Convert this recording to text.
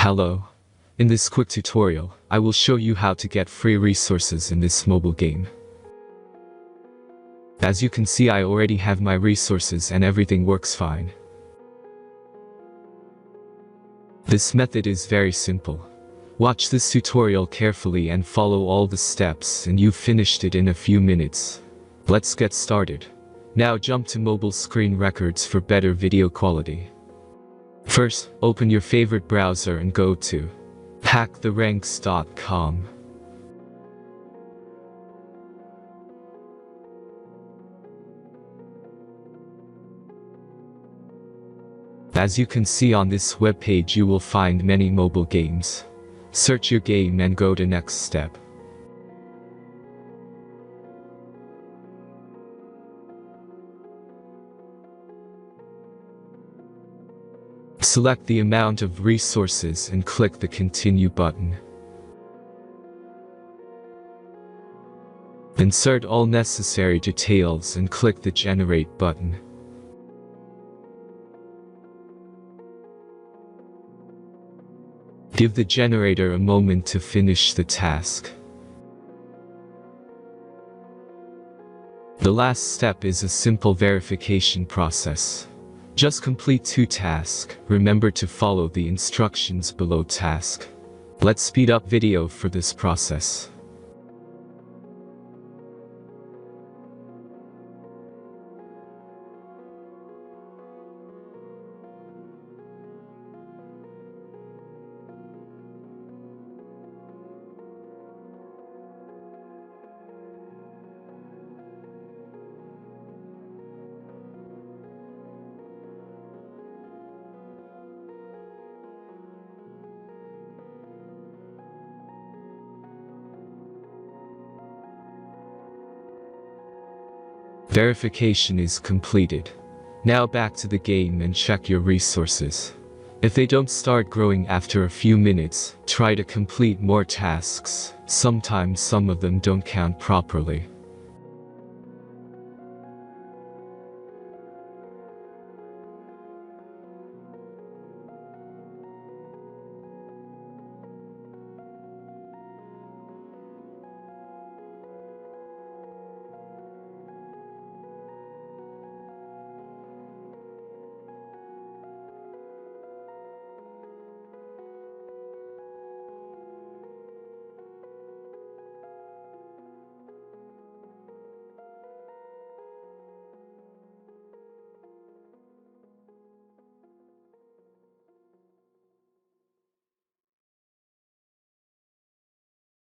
Hello. In this quick tutorial, I will show you how to get free resources in this mobile game. As you can see, I already have my resources and everything works fine. This method is very simple. Watch this tutorial carefully and follow all the steps and you've finished it in a few minutes. Let's get started. Now jump to mobile screen records for better video quality. First, open your favorite browser and go to hacktheranks.com. As you can see on this webpage, you will find many mobile games. Search your game and go to next step. Select the amount of resources and click the Continue button. Insert all necessary details and click the Generate button. Give the generator a moment to finish the task. The last step is a simple verification process. Just complete 2 tasks. Remember to follow the instructions below task. Let's speed up video for this process. Verification is completed. Now back to the game and check your resources. If they don't start growing after a few minutes, try to complete more tasks. Sometimes some of them don't count properly.